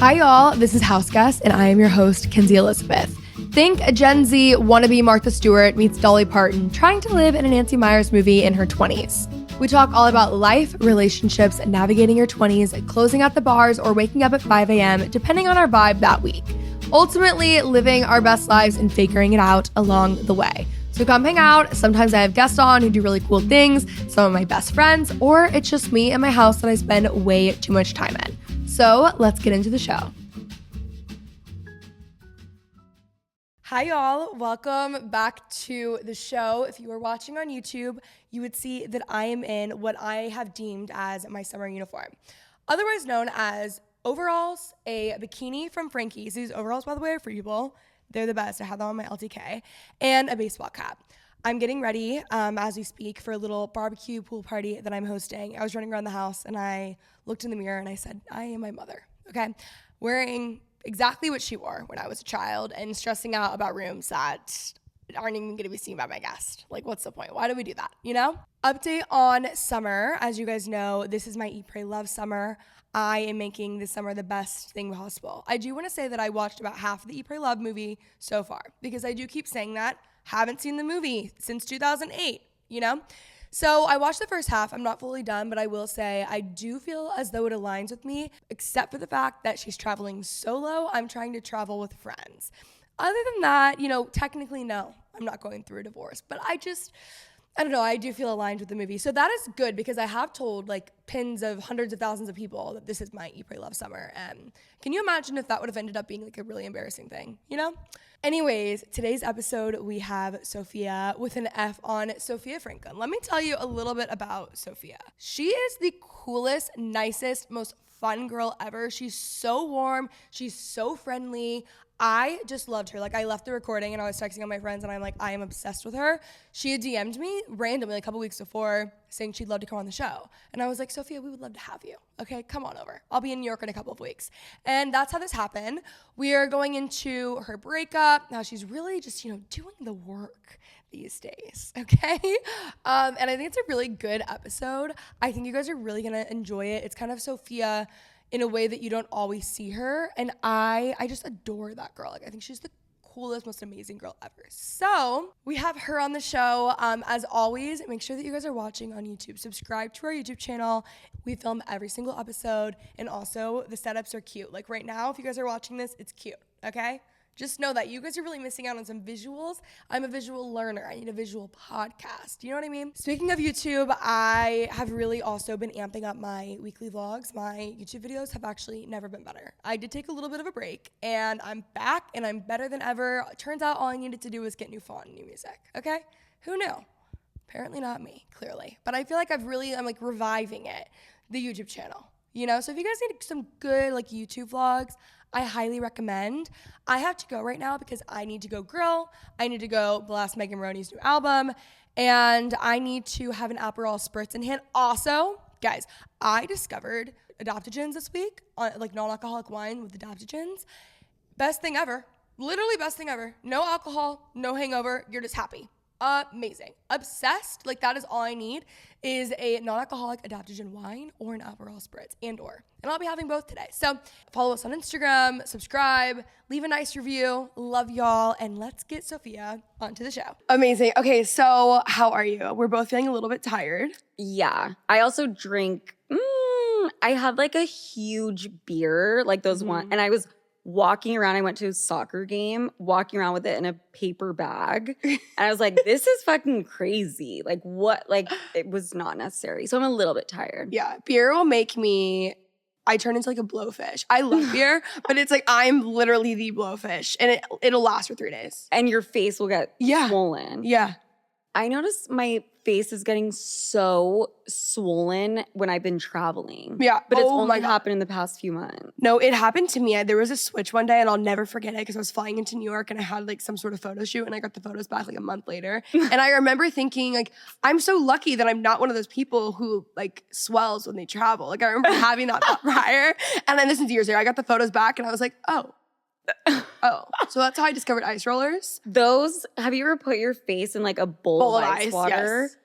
Hi y'all, this is House Guest and I am your host, Kenzie Elizabeth. Think a Gen Z wannabe Martha Stewart meets Dolly Parton trying to live in a Nancy Meyers movie in her 20s. We talk all about life, relationships, navigating your 20s, closing out the bars, or waking up at 5 a.m. depending on our vibe that week. Ultimately, living our best lives and figuring it out along the way. So come hang out. Sometimes I have guests on who do really cool things, some of my best friends, or it's just me and my house that I spend way too much time in. So let's get into the show. Hi y'all, welcome back to the show. If you are watching on YouTube, you would see that I am in what I have deemed as my summer uniform, otherwise known as overalls, a bikini from Frankie's. These overalls, by the way, are freeable. They're the best. I have them on my LTK, and a baseball cap. I'm getting ready as we speak for a little barbecue pool party that I'm hosting. I was running around the house and I looked in the mirror and I said, I am my mother, okay? Wearing exactly what she wore when I was a child and stressing out about rooms that aren't even gonna be seen by my guest. Like, what's the point? Why do we do that, you know? Update on summer. As you guys know, this is my Eat, Pray, Love summer. I am making this summer the best thing possible. I do wanna say that I watched about half of the Eat, Pray, Love movie so far because I do keep saying that. Haven't seen the movie since 2008, you know? So I watched the first half. I'm not fully done, but I will say I do feel as though it aligns with me, except for the fact that she's traveling solo. I'm trying to travel with friends. Other than that, you know, technically, no, I'm not going through a divorce, but I don't know, I do feel aligned with the movie. So that is good because I have told like pins of hundreds of thousands of people that this is my Eat, Pray, Love summer. And can you imagine if that would have ended up being like a really embarrassing thing, you know? Anyways, today's episode, we have Sophia with an F on Sophia Franklyn. Let me tell you a little bit about Sophia. She is the coolest, nicest, most fun girl ever. She's so warm. She's so friendly. I just loved her. Like, I left the recording and I was texting all my friends and I'm like, I am obsessed with her. She had DM'd me randomly like a couple weeks before saying she'd love to come on the show. And I was like, Sophia, we would love to have you. Okay, come on over. I'll be in New York in a couple of weeks. And that's how this happened. We are going into her breakup. Now she's really just, doing the work these days, okay? And I think it's a really good episode. I think you guys are really gonna enjoy it. It's kind of Sophia in a way that you don't always see her. And I just adore that girl. Like, I think she's the coolest, most amazing girl ever. So we have her on the show. As always, make sure that you guys are watching on YouTube. Subscribe to our YouTube channel. We film every single episode. And also the setups are cute. Like right now, if you guys are watching this, it's cute, okay? Just know that you guys are really missing out on some visuals. I'm a visual learner. I need a visual podcast. You know what I mean? Speaking of YouTube, I have really also been amping up my weekly vlogs. My YouTube videos have actually never been better. I did take a little bit of a break and I'm back and I'm better than ever. Turns out all I needed to do was get new font and new music, okay? Who knew? Apparently not me, clearly. But I feel like I'm like reviving it, the YouTube channel. You know, so if you guys need some good like YouTube vlogs, I highly recommend. I have to go right now because I need to go grill. I need to go blast Megan Roney's new album. And I need to have an Aperol Spritz in hand. Also, guys, I discovered adaptogens this week, like non-alcoholic wine with adaptogens. Best thing ever. Literally best thing ever. No alcohol, no hangover. You're just happy. Amazing. Obsessed. Like, that is all I need is a non-alcoholic adaptogen wine or an Aperol Spritz and I'll be having both today. So follow us on Instagram, subscribe, leave a nice review. Love y'all. And let's get Sophia onto the show. Amazing. Okay. So how are you? We're both feeling a little bit tired. Yeah. I also drink, I had like a huge beer, like those one, and I was walking around. I went to a soccer game, walking around with it in a paper bag. And I was like, this is fucking crazy. Like, what? Like, it was not necessary. So I'm a little bit tired. Yeah. Beer will make me, I turn into like a blowfish. I love beer, but it's like I'm literally the blowfish and it'll last for 3 days. And your face will get swollen. Yeah. I noticed my face is getting so swollen when I've been traveling. Yeah. But it's only happened in the past few months. No, it happened to me. There was a switch one day and I'll never forget it because I was flying into New York and I had like some sort of photo shoot and I got the photos back like a month later. And I remember thinking like, I'm so lucky that I'm not one of those people who like swells when they travel. Like I remember having that thought prior. And then this is years later, I got the photos back and I was like, oh, so that's how I discovered ice rollers. Those, have you ever put your face in like a bowl of ice water? Yes.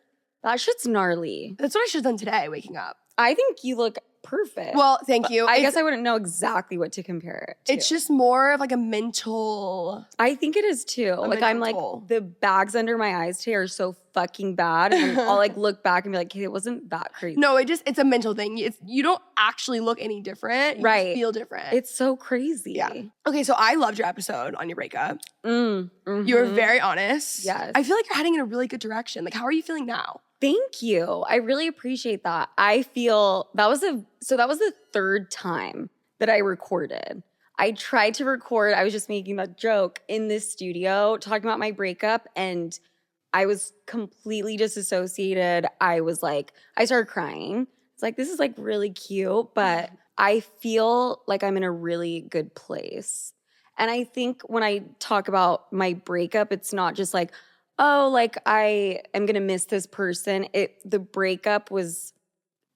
That shit's gnarly. That's what I should have done today, waking up. I think you look perfect. Well, thank you. I guess I wouldn't know exactly what to compare it to. It's just more of like a mental. I think it is too. Like I'm like, the bags under my eyes today are so fucking bad. And then I'll like look back and be like, hey, it wasn't that crazy. No, it's a mental thing. You don't actually look any different. You just feel different. It's so crazy. Yeah. Okay, so I loved your episode on your breakup. You were very honest. Yes. I feel like you're heading in a really good direction. Like, how are you feeling now? Thank you. I really appreciate that. I feel that was the third time that I recorded. I tried to record, I was just making that joke in this studio talking about my breakup, and I was completely disassociated. I started crying. It's like, this is like really cute, but I feel like I'm in a really good place. And I think when I talk about my breakup, it's not just like, oh, like I am gonna miss this person. The breakup was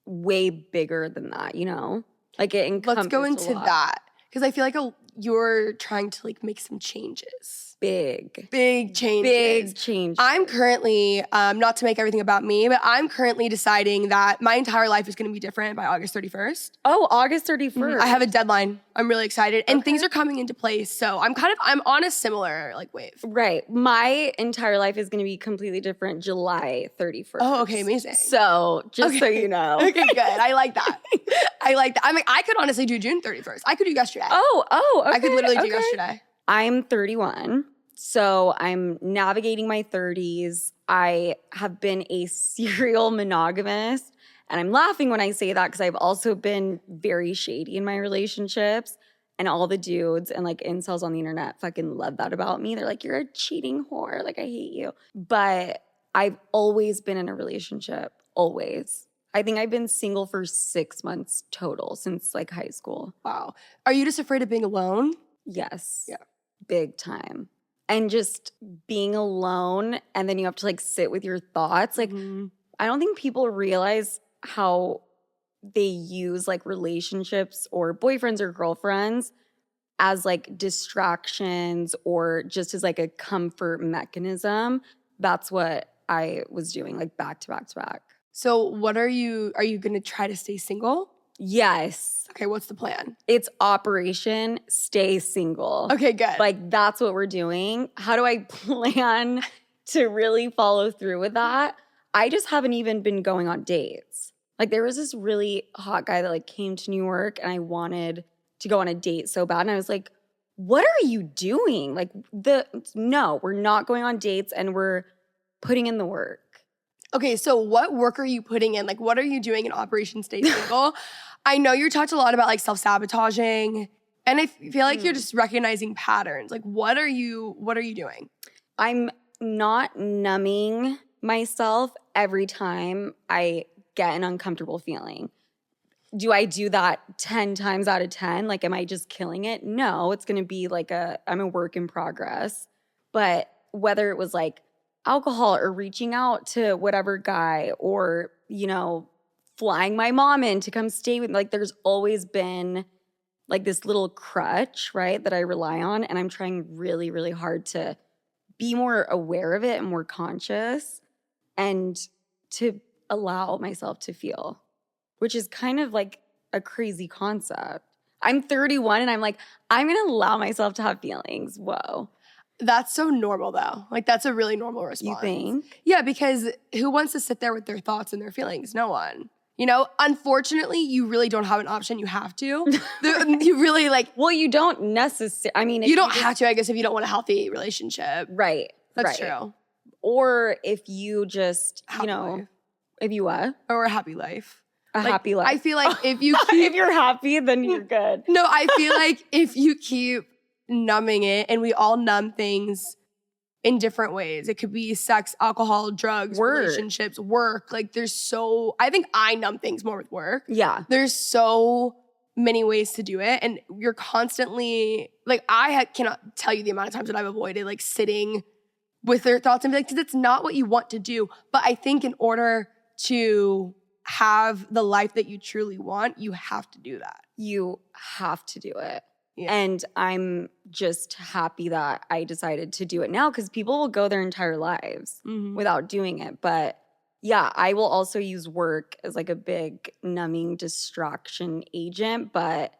way bigger than that, you know? Like it encompassed Let's go into that. Because I feel like you're trying to like make some changes. Big changes. Big changes. I'm currently, not to make everything about me, but I'm currently deciding that my entire life is going to be different by August 31st. Oh, August 31st. I have a deadline. I'm really excited. And things are coming into place. So I'm on a similar like wave. Right. My entire life is going to be completely different July 31st. Oh, okay. Amazing. So just so you know. Okay, good. I like that. I like that. I mean, I could honestly do June 31st. I could do yesterday. Oh, okay. I could literally do yesterday. I'm 31. So I'm navigating my 30s. I have been a serial monogamist. And I'm laughing when I say that because I've also been very shady in my relationships. And all the dudes and like incels on the internet fucking love that about me. They're like, you're a cheating whore. Like, I hate you. But I've always been in a relationship. Always. I think I've been single for 6 months total since like high school. Wow. Are you just afraid of being alone? Yes. Yeah. Big time. And just being alone, and then you have to like sit with your thoughts. Like, I don't think people realize how they use like relationships or boyfriends or girlfriends as like distractions or just as like a comfort mechanism. That's what I was doing, like back to back to back. So what are you going to try to stay single? Yes. Okay, what's the plan? It's Operation Stay Single. Okay, good. Like, that's what we're doing. How do I plan to really follow through with that? I just haven't even been going on dates. Like, there was this really hot guy that, like, came to New York, and I wanted to go on a date so bad. And I was like, what are you doing? Like, no, we're not going on dates, and we're putting in the work. Okay, so what work are you putting in? Like, what are you doing in Operation Stay Single? I know you talked a lot about like self-sabotaging, and I feel like you're just recognizing patterns. Like, what are you doing? I'm not numbing myself every time I get an uncomfortable feeling. Do I do that 10 times out of 10? Like, am I just killing it? No, it's gonna be like I'm a work in progress. But whether it was like alcohol or reaching out to whatever guy or, you know, flying my mom in to come stay with me. Like, there's always been like this little crutch, right, that I rely on. And I'm trying really, really hard to be more aware of it and more conscious and to allow myself to feel, which is kind of like a crazy concept. I'm 31 and I'm like, I'm going to allow myself to have feelings. Whoa. That's so normal though. Like, that's a really normal response. You think? Yeah, because who wants to sit there with their thoughts and their feelings? No one. You know, unfortunately, you really don't have an option. You have to. You really like. Well, you don't necessarily. I mean, you don't have to, I guess, if you don't want a healthy relationship. Right. That's true. Or if you just, happy you know, life. If you what? Or a happy life. Happy life. I feel like if you keep, if you're happy, then you're good. No, I feel like if you keep numbing it, and we all numb things in different ways. It could be sex, alcohol, drugs, relationships, work. Like, I think I numb things more with work. Yeah. There's so many ways to do it. And you're constantly, like, cannot tell you the amount of times that I've avoided, like, sitting with their thoughts and be like, that's not what you want to do. But I think in order to have the life that you truly want, you have to do that. You have to do it. Yeah. And I'm just happy that I decided to do it now because people will go their entire lives without doing it. But Yeah, I will also use work as like a big numbing distraction agent, but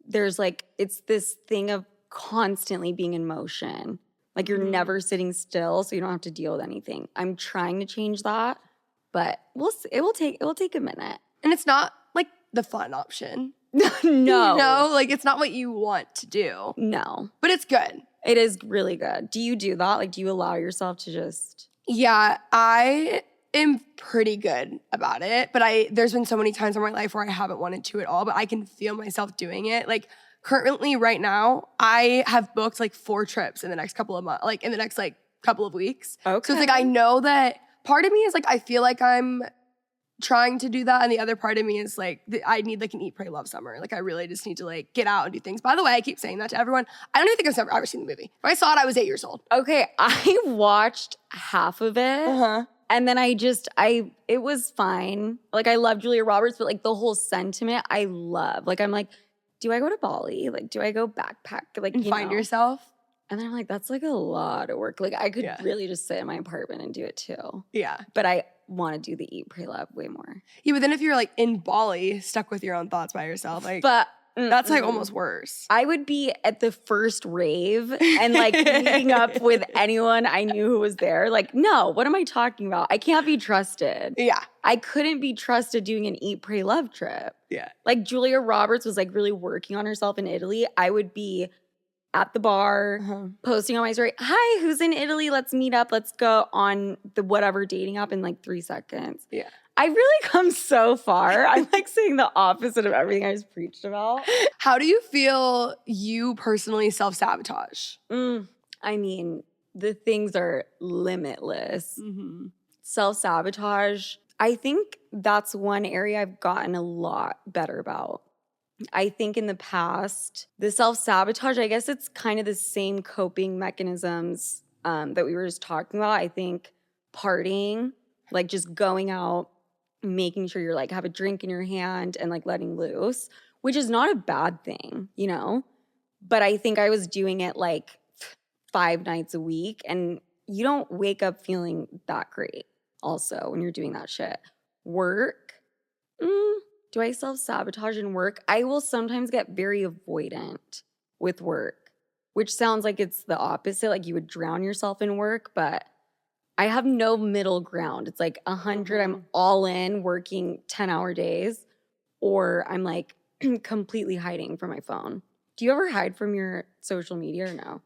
there's like, it's this thing of constantly being in motion. Like you're never sitting still, so you don't have to deal with anything. I'm trying to change that, but we'll see. It will take a minute. And it's not like the fun option. No. You know, like it's not what you want to do. No. But it's good. It is really good. Do you do that? Like, do you allow yourself to just... Yeah, I am pretty good about it, but there's been so many times in my life where I haven't wanted to at all, but I can feel myself doing it. Like currently right now, I have booked like 4 trips in the next couple of months, like in the next like couple of weeks. Okay. So it's like I know that part of me is like I feel like I'm trying to do that, and the other part of me is like I need like an eat, pray, love summer. Like I really just need to like get out and do things. By the way, I keep saying that to everyone. I don't even think I've ever seen the movie. If I saw it, I was 8 years old. Okay, I watched half of it. And then it was fine. Like I love Julia Roberts, but like the whole sentiment I love. Like I'm like, do I go to Bali? Like do I go backpack? Like And find yourself? And then I'm like, that's like a lot of work. Like I could really just sit in my apartment and do it too. Yeah. But I want to do the eat, pray, love way more. Yeah, but then if you're like in Bali, stuck with your own thoughts by yourself, like but that's like almost worse. I would be at the first rave and like meeting up with anyone I knew who was there. Like, no, what am I talking about? I can't be trusted. Yeah. I couldn't be trusted doing an eat, pray, love trip. Yeah. Like Julia Roberts was like really working on herself in Italy. I would be at the bar, posting on my story, hi, who's in Italy? Let's meet up. Let's go on the whatever dating app in like 3 seconds. Yeah. I've really come so far. I'm like saying the opposite of everything I just preached about. How do you feel you personally self-sabotage? I mean, the things are limitless. Self-sabotage, I think that's one area I've gotten a lot better about. I think in the past, the self-sabotage, I guess it's kind of the same coping mechanisms that we were just talking about. I think partying, like just going out, making sure you're like have a drink in your hand and like letting loose, which is not a bad thing, you know? But I think I was doing it like 5 nights a week, and you don't wake up feeling that great also when you're doing that shit. Work, do I self-sabotage in work? I will sometimes get very avoidant with work, which sounds like it's the opposite, like you would drown yourself in work, but I have no middle ground. It's like 100, I'm all in working 10-hour days, or I'm like completely hiding from my phone. Do you ever hide from your social media or no?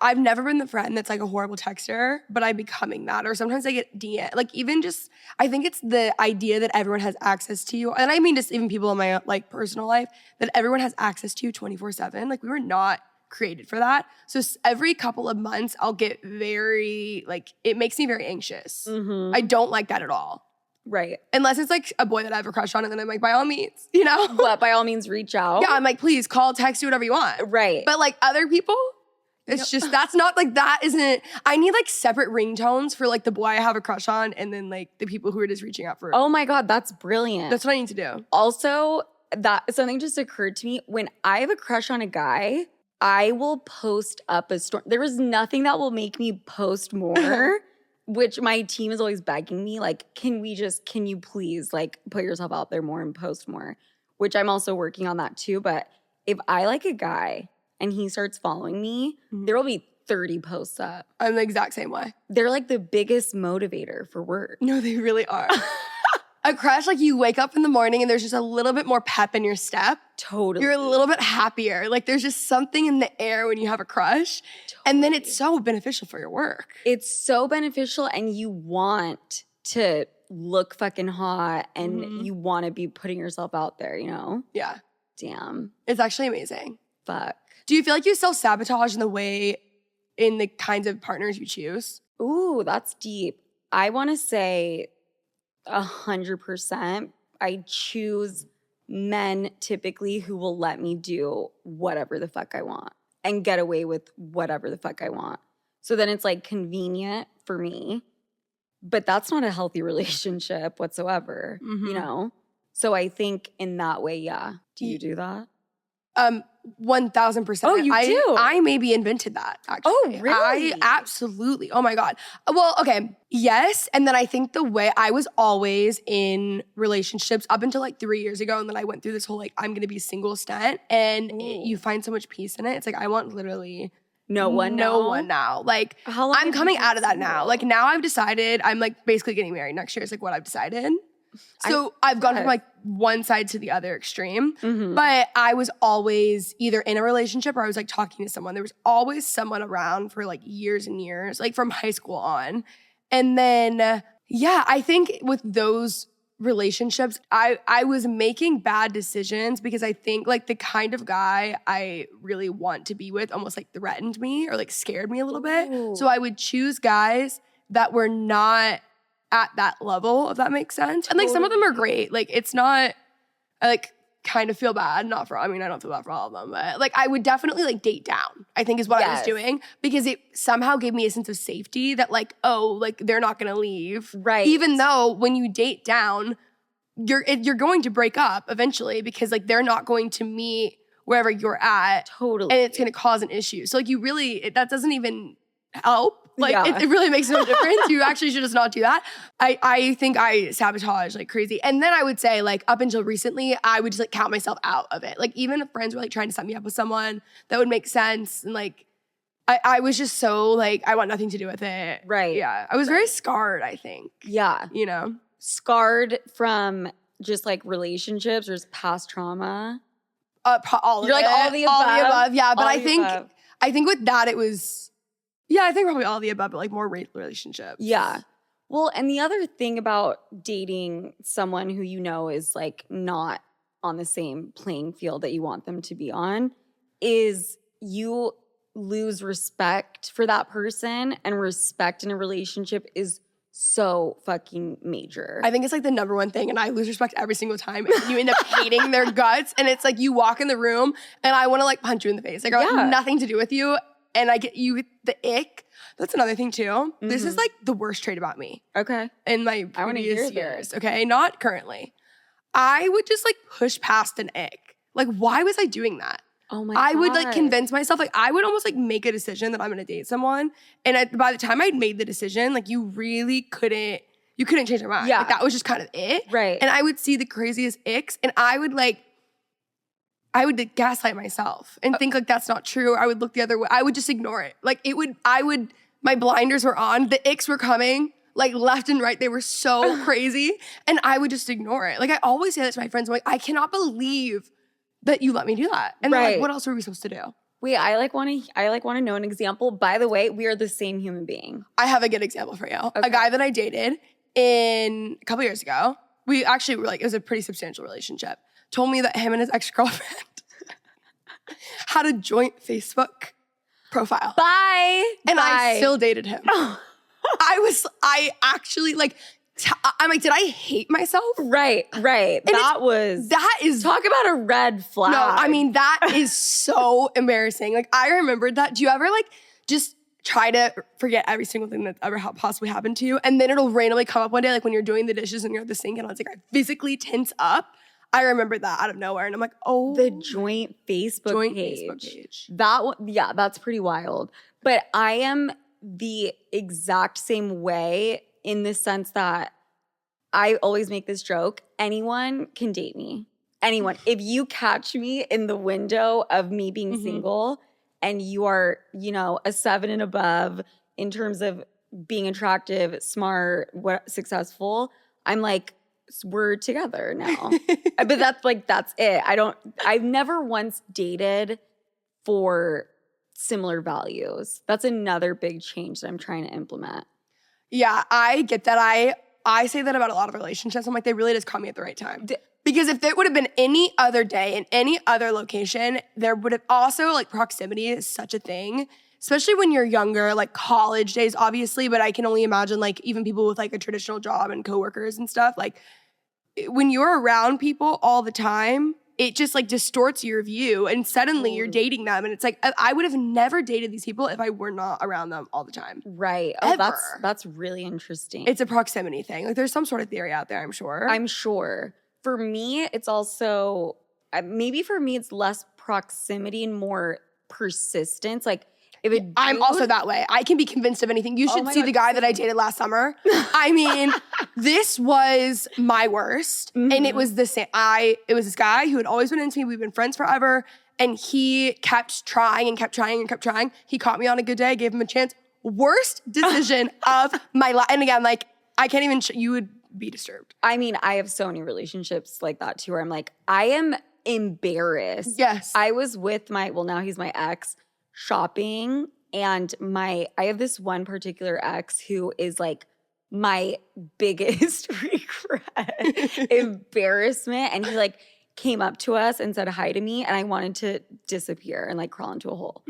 I've never been the friend that's like a horrible texter, but I'm becoming that. Or sometimes I get DM, like even just, I think it's the idea that everyone has access to you. And I mean just even people in my like personal life, that everyone has access to you 24/7. Like we were not created for that. So every couple of months I'll get very, like it makes me very anxious. I don't like that at all. Right. Unless it's like a boy that I have a crush on, and then I'm like, by all means, you know? But by all means reach out. Yeah, I'm like, please call, text, do whatever you want. Right. But like other people, it's just, that's not like, that isn't, I need like separate ringtones for like the boy I have a crush on, and then like the people who are just reaching out for. Oh my God, that's brilliant. That's what I need to do. Also, that something just occurred to me. When I have a crush on a guy, I will post up a story. There is nothing that will make me post more, which my team is always begging me, like, can you please like put yourself out there more and post more, which I'm also working on that too. But if I like a guy and he starts following me, there will be 30 posts up. I'm the exact same way. They're like the biggest motivator for work. No, they really are. A crush, like you wake up in the morning and there's just a little bit more pep in your step. Totally. You're a little bit happier. Like there's just something in the air when you have a crush. Totally. And then it's so beneficial for your work. It's so beneficial, and you want to look fucking hot, and you want to be putting yourself out there, you know? Yeah. Damn. It's actually amazing. Fuck. Do you feel like you self-sabotage in the kinds of partners you choose? Ooh, that's deep. I want to say 100%. I choose men typically who will let me do whatever the fuck I want and get away with whatever the fuck I want. So then it's like convenient for me, but that's not a healthy relationship whatsoever, you know? So I think in that way, yeah. Do you do that? 1000%. Oh, you do? I maybe invented that, actually. Oh, really? I absolutely. Oh my God. Well, okay. Yes. And then I think the way I was always in relationships up until like 3 years ago. And then I went through this whole like, I'm going to be single stunt. And you find so much peace in it. It's like, I want literally no one now. Like, How long I'm have you coming been out of that now. single? Like, now I've decided I'm like basically getting married next year. It's like what I've decided. So I've gone from like one side to the other extreme, but I was always either in a relationship or I was like talking to someone. There was always someone around for like years and years, like from high school on. And then, I think with those relationships, I was making bad decisions because I think like the kind of guy I really want to be with almost like threatened me or like scared me a little bit. So I would choose guys that were not at that level, if that makes sense. And like some of them are great. Like it's not, I like kind of feel bad. I don't feel bad for all of them, but like I would definitely like date down, I think is what I was doing because it somehow gave me a sense of safety that like, oh, like they're not gonna leave. Right. Even though when you date down, you're going to break up eventually because like they're not going to meet wherever you're at. Totally. And it's gonna cause an issue. So like you really, that doesn't even help. Like it really makes no difference. You actually should just not do that. I think I sabotage like crazy. And then I would say like up until recently, I would just like count myself out of it. Like even if friends were like trying to set me up with someone that would make sense. And like, I was just so like, I want nothing to do with it. Right. Yeah. I was very scarred, I think. Yeah. You know? Scarred from just like relationships or just past trauma. All of You're like it. all the above. All the above. Yeah. But All I the think, above. I think with that, it was, I think probably all the above, but like more relationships. Yeah. Well, and the other thing about dating someone who you know is like not on the same playing field that you want them to be on is you lose respect for that person, and respect in a relationship is so fucking major. I think it's like the number one thing, and I lose respect every single time. And you end up hating their guts, and it's like you walk in the room, and I want to like punch you in the face. Like I want nothing to do with you, and I get you the ick. That's another thing too. This is like the worst trait about me. Okay. In my previous years. Okay, not currently. I would just like push past an ick. Like why was I doing that? Oh my God. I would like convince myself, like I would almost like make a decision that I'm gonna date someone. And by the time I'd made the decision, like you couldn't change your mind. Yeah. Like that was just kind of it. Right. And I would see the craziest icks and I would like gaslight myself and think like that's not true. I would look the other way. I would just ignore it. Like my blinders were on, the icks were coming, like left and right. They were so crazy. And I would just ignore it. Like I always say that to my friends. I'm like, I cannot believe that you let me do that. And they're like, what else are we supposed to do? Wait, I want to know an example. By the way, we are the same human being. I have a good example for you. Okay. A guy that I dated a couple years ago. We actually were like, it was a pretty substantial relationship. Told me that him and his ex-girlfriend had a joint Facebook profile. Bye. And I still dated him. I actually like, I'm like, did I hate myself? Right. That is, talk about a red flag. No, I mean, that is so embarrassing. Like, I remembered that. Do you ever like just try to forget every single thing that's ever possibly happened to you? And then it'll randomly come up one day, like when you're doing the dishes and you're at the sink and it's like, I physically tense up. I remembered that out of nowhere. And I'm like, oh. The joint Facebook page. That one, yeah, that's pretty wild. But I am the exact same way in the sense that I always make this joke. Anyone can date me. Anyone. If you catch me in the window of me being single and you are, a 7 and above in terms of being attractive, smart, successful, I'm like, we're together now. But that's it. I've never once dated for similar values. That's another big change that I'm trying to implement. Yeah, I get that. I say that about a lot of relationships. I'm like, they really just caught me at the right time. Because if it would have been any other day in any other location, there would have also, like, proximity is such a thing, especially when you're younger, like college days, obviously, but I can only imagine, like, even people with, like, a traditional job and coworkers and stuff, like, when you're around people all the time, it just, like, distorts your view, and suddenly you're dating them, and it's like, I would have never dated these people if I were not around them all the time. Right. Oh, that's really interesting. It's a proximity thing. Like, there's some sort of theory out there, I'm sure. I'm sure. For me, it's also, maybe for me it's less proximity and more persistence. Like if it I'm also that way. I can be convinced of anything. You should see the guy that I dated last summer. I mean, this was my worst. And it was the same. It was this guy who had always been into me. We've been friends forever. And he kept trying and kept trying and kept trying. He caught me on a good day, gave him a chance. Worst decision of my life. And again, like, I can't even, you would be disturbed. I mean, I have so many relationships like that too, where I'm like, I am embarrassed. Yes. I was with now he's my ex, shopping, and I have this one particular ex who is like my biggest regret, embarrassment. And he like came up to us and said hi to me, and I wanted to disappear and like crawl into a hole.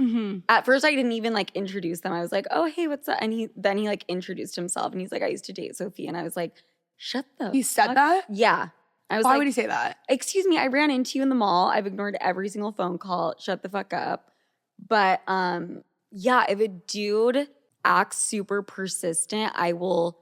At first, I didn't even like introduce them. I was like, "Oh, hey, what's up?" And he like introduced himself, and he's like, "I used to date Sophia," and I was like, "Shut the." He said that? Yeah. I was Why like, would he say that? "Excuse me, I ran into you in the mall. I've ignored every single phone call. Shut the fuck up." But yeah, if a dude acts super persistent, I will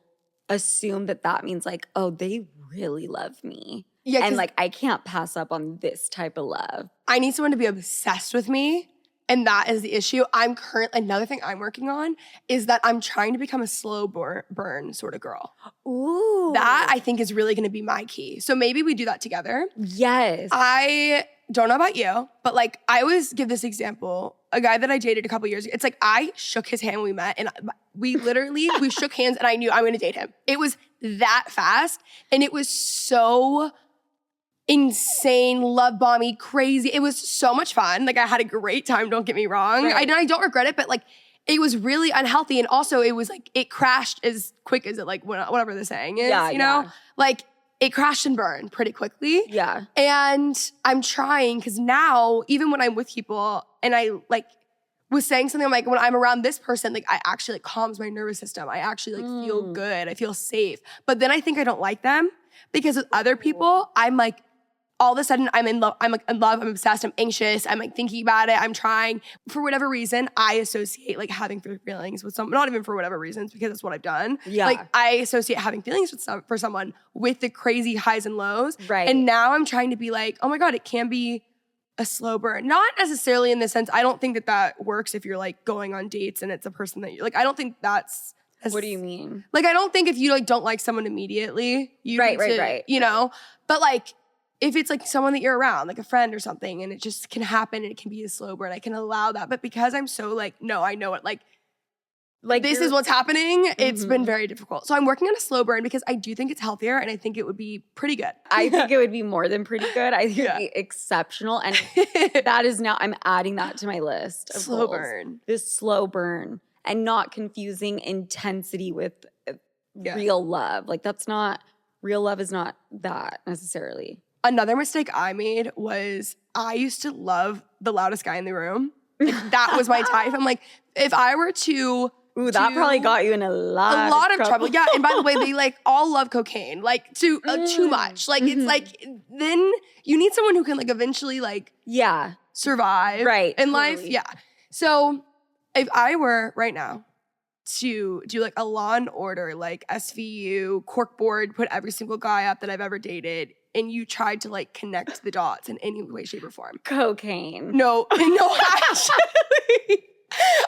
assume that means like, oh, they really love me. Yeah, and like I can't pass up on this type of love. I need someone to be obsessed with me, and that is the issue. Another thing I'm working on is that I'm trying to become a slow burn sort of girl. Ooh. That I think is really gonna be my key. So maybe we do that together. Yes. I don't know about you, but like I always give this example. A guy that I dated a couple years ago, it's like I shook his hand when we met, and we shook hands, and I knew I'm gonna date him. It was that fast, and it was so insane, love bomby, crazy. It was so much fun. Like I had a great time, don't get me wrong. Right. I don't regret it, but like it was really unhealthy. And also it was like, it crashed as quick as it like, whatever the saying is, you know? Like it crashed and burned pretty quickly. Yeah. And I'm trying, because now, even when I'm with people and I like was saying something, I'm like, when I'm around this person, like I actually like calms my nervous system. I actually like feel good. I feel safe. But then I think I don't like them, because with other people, I'm like, all of a sudden I'm in love. I'm like in love. I'm obsessed. I'm anxious. I'm like thinking about it. I'm trying. For whatever reason, I associate like having feelings with someone, not even for whatever reasons, because that's what I've done. Yeah. Like I associate having feelings for someone with the crazy highs and lows. Right. And now I'm trying to be like, oh my God, it can be a slow burn. Not necessarily in the sense, I don't think that works if you're like going on dates and it's a person that you like. I don't think that's. What do you mean? Like, I don't think if you like don't like someone immediately, you right. You know, but like if it's like someone that you're around, like a friend or something, and it just can happen and it can be a slow burn, I can allow that. But because I'm so like, no, I know it. Like this is what's happening. It's been very difficult. So I'm working on a slow burn because I do think it's healthier, and I think it would be pretty good. I think it would be more than pretty good. I think it would be exceptional. And that is now, I'm adding that to my list of slow goals. Burn. This slow burn, and not confusing intensity with real love. Like real love is not that necessarily. Another mistake I made was I used to love the loudest guy in the room. Like, that was my type. I'm like, if I were to Ooh, that probably got you in a lot of trouble. Yeah, and by the way, they like all love cocaine, like too much. Like it's like, then you need someone who can like eventually like survive in life. Yeah. So if I were right now to do like a Law and Order, like SVU, corkboard, put every single guy up that I've ever dated, and you tried to like connect the dots in any way, shape, or form. Cocaine. No, actually.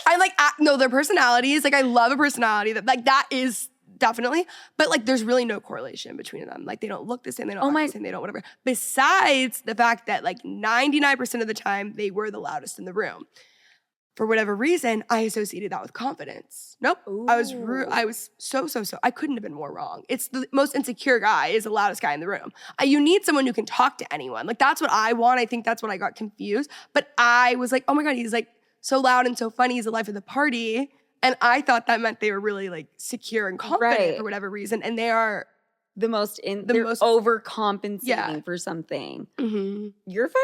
I like, no, their personalities, like I love a personality that is definitely, but like there's really no correlation between them. Like they don't look the same, they don't act the same, they don't whatever. Besides the fact that like 99% of the time they were the loudest in the room. For whatever reason, I associated that with confidence. Nope. Ooh. I was so. I couldn't have been more wrong. It's the most insecure guy is the loudest guy in the room. You need someone who can talk to anyone. Like that's what I want. I think that's what I got confused. But I was like, oh my God, he's like so loud and so funny. He's the life of the party. And I thought that meant they were really like secure and confident for whatever reason. And they are they're overcompensating for something. Mm-hmm. You've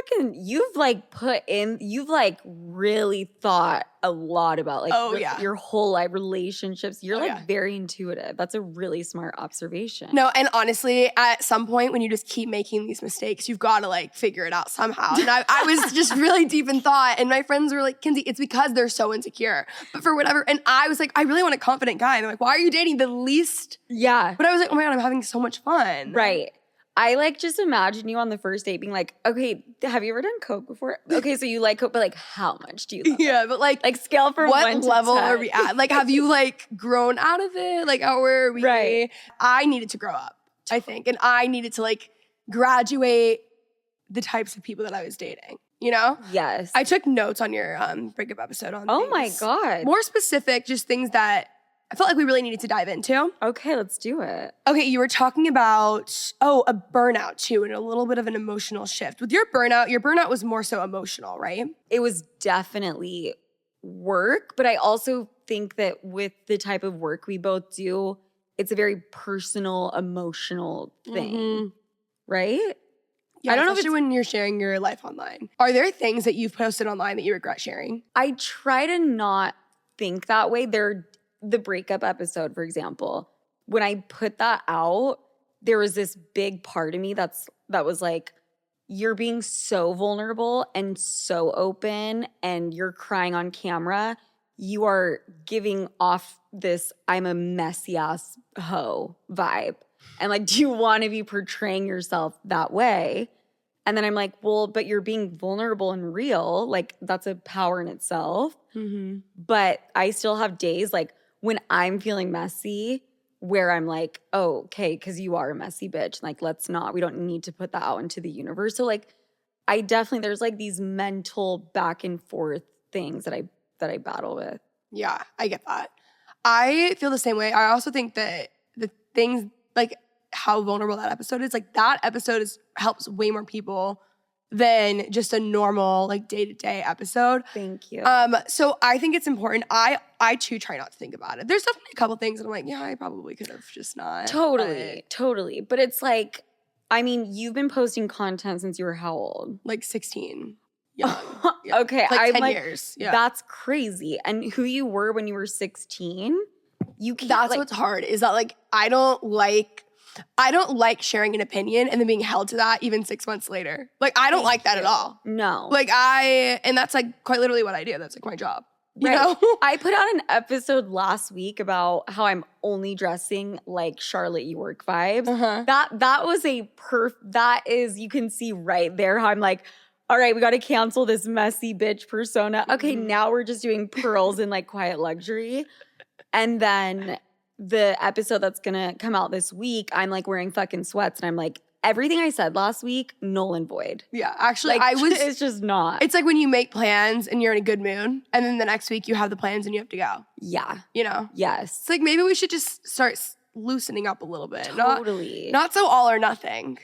really thought a lot about like your whole life, relationships. You're very intuitive. That's a really smart observation. No, and honestly, at some point when you just keep making these mistakes, you've got to like figure it out somehow. And I was just really deep in thought, and my friends were like, Kenzie, it's because they're so insecure. But for whatever, and I was like, I really want a confident guy. And they're like, why are you dating the least? Yeah. But I was like, oh my God, I'm having so much fun. Right. I like just imagine you on the first date being like, okay, have you ever done coke before? Okay, so you like coke, but like how much do you love Yeah, it? but like Scale from what 1 to level 10. are we at? Like, have you like grown out of it? Like, how were we? Right. I needed to grow up, I think. And I needed to like graduate the types of people that I was dating, you know? Yes. I took notes on your breakup episode on Oh my things. God. More specific, just things that I felt like we really needed to dive into. Okay, let's do it. Okay, you were talking about, a burnout too, and a little bit of an emotional shift. With your burnout was more so emotional, right? It was definitely work, but I also think that with the type of work we both do, it's a very personal, emotional thing, right? Yeah, I don't know if especially it's, when you're sharing your life online. Are there things that you've posted online that you regret sharing? I try to not think that way. The breakup episode, for example, when I put that out, there was this big part of me that was like, you're being so vulnerable and so open and you're crying on camera. You are giving off this I'm a messy ass hoe vibe. And like, do you want to be portraying yourself that way? And then I'm like, well, but you're being vulnerable and real. Like, that's a power in itself. But I still have days like when I'm feeling messy where I'm like, oh, okay, because you are a messy bitch. Like, we don't need to put that out into the universe. So like, I definitely, there's like these mental back and forth things that I battle with. Yeah, I get that. I feel the same way. I also think that the things like how vulnerable that episode is, like that episode helps way more people than just a normal like day-to-day episode. Thank you. So I think it's important. I too try not to think about it. There's definitely a couple things that I'm like, yeah, I probably could have just not. Totally. But it's like, I mean, you've been posting content since you were how old? Like 16. Young. Yeah. Okay, Like I'm 10 years. Yeah. That's crazy. And who you were when you were 16, you can't. That's what's hard is that like I don't like sharing an opinion and then being held to that even 6 months later. Like I don't like that at all. No. Like and that's like quite literally what I do. That's like my job. You know? I put out an episode last week about how I'm only dressing like Charlotte York vibes. That was that is, you can see right there how I'm like, all right, we got to cancel this messy bitch persona. Okay, now we're just doing pearls and like quiet luxury. And then the episode that's gonna come out this week, I'm like wearing fucking sweats and I'm like, everything I said last week, null and void. Yeah, actually, like, it's just not. It's like when you make plans and you're in a good mood, and then the next week you have the plans and you have to go. Yeah. You know? Yes. It's like maybe we should just start loosening up a little bit. Totally. Not so all or nothing.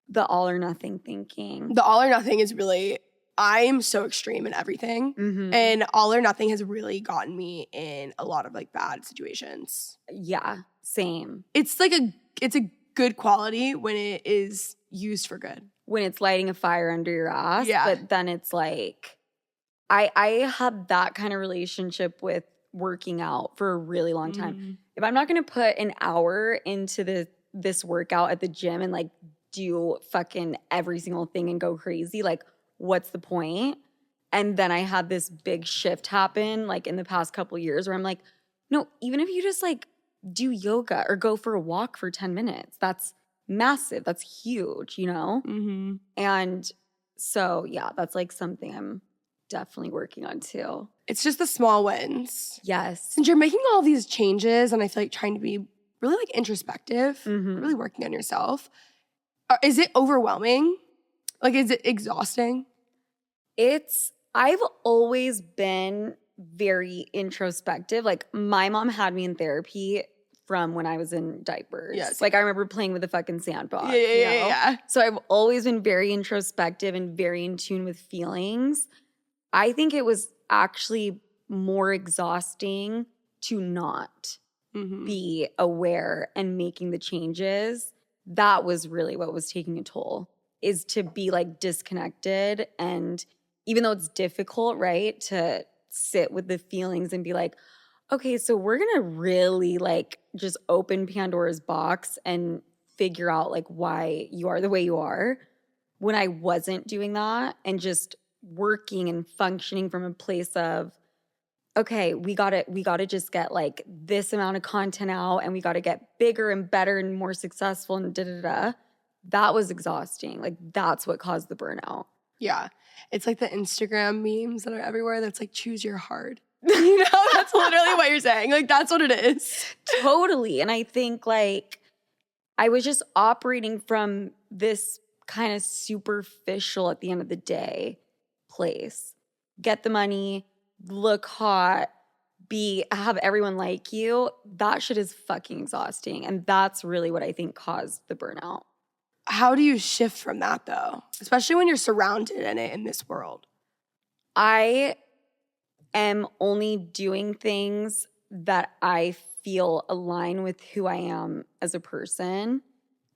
The all or nothing thinking. The all or nothing is really, I'm so extreme in everything. And all or nothing has really gotten me in a lot of like bad situations. Yeah, same. It's like it's a good quality when it is used for good. When it's lighting a fire under your ass. Yeah. But then it's like, I had that kind of relationship with working out for a really long time. If I'm not going to put an hour into this workout at the gym and like do fucking every single thing and go crazy, like what's the point? And then I had this big shift happen like in the past couple years where I'm like, no, even if you just like do yoga or go for a walk for 10 minutes, that's massive. That's huge, you know? And so, yeah, that's like something I'm definitely working on too. It's just the small wins. Yes. Since you're making all these changes and I feel like trying to be really like introspective, really working on yourself, is it overwhelming? Like, is it exhausting? I've always been very introspective. Like, my mom had me in therapy from when I was in diapers. Yes. Like, I remember playing with the fucking sandbox. Yeah. So I've always been very introspective and very in tune with feelings. I think it was actually more exhausting to not be aware and making the changes. That was really what was taking a toll, is to be like disconnected. And even though it's difficult, right, to sit with the feelings and be like, okay, so we're going to really like just open Pandora's box and figure out like why you are the way you are. When I wasn't doing that and just working and functioning from a place of, okay, we got to just get like this amount of content out and we got to get bigger and better and more successful and da-da-da. that was exhausting. Like, that's what caused the burnout. Yeah. It's like the Instagram memes that are everywhere that's like, choose your hard. You know, that's literally what you're saying. Like, that's what it is. Totally. And I think like I was just operating from this kind of superficial at the end of the day place. Get the money, look hot, have everyone like you. That shit is fucking exhausting. And that's really what I think caused the burnout. How do you shift from that though? Especially when you're surrounded in it in this world. I am only doing things that I feel align with who I am as a person,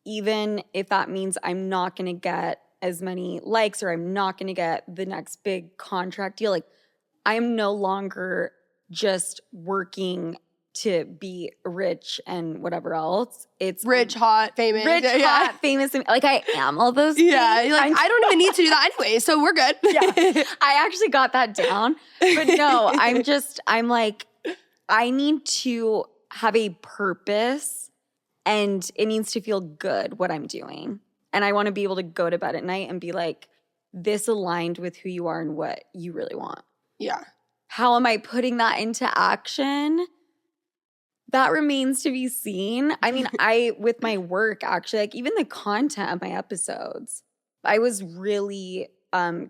even if that means I'm not going to get as many likes or I'm not going to get the next big contract deal. Like, I'm no longer just working to be rich and whatever else. It's rich, hot, famous. Hot, famous. Like, I am all those things. Yeah, you're like, I don't even need to do that anyway, so we're good. Yeah, I actually got that down. But no, I'm like, I need to have a purpose and it needs to feel good what I'm doing. And I want to be able to go to bed at night and be like, this aligned with who you are and what you really want. Yeah. How am I putting that into action? That remains to be seen. I mean, with my work, actually, like even the content of my episodes, I was really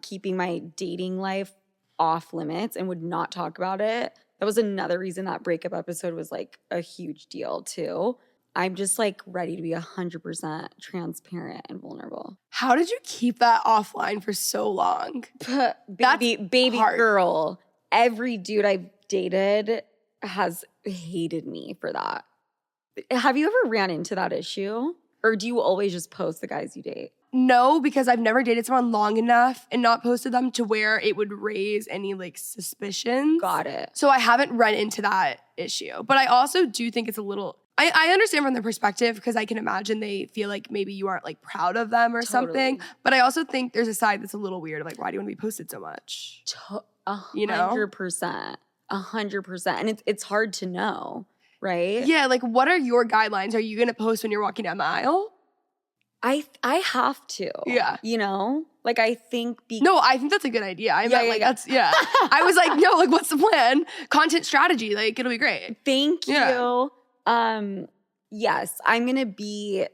keeping my dating life off limits and would not talk about it. That was another reason that breakup episode was like a huge deal too. I'm just like ready to be 100% transparent and vulnerable. How did you keep that offline for so long? Baby hard. girl. Every dude I've dated has hated me for that. Have you ever ran into that issue? Or do you always just post the guys you date? No, because I've never dated someone long enough and not posted them to where it would raise any like suspicions. Got it. So I haven't run into that issue. But I also do think it's a little, I understand from their perspective because I can imagine they feel like maybe you aren't like proud of them or something. But I also think there's a side that's a little weird of like, why do you want to be posted so much? 100%. 100%. And it's hard to know, right? Yeah, like what are your guidelines? Are you going to post when you're walking down the aisle? I have to. Yeah. You know? Like I think No, I think that's a good idea. That's I was like, no, like what's the plan? Content strategy, like it'll be great. Thank you. Yes, I'm going to be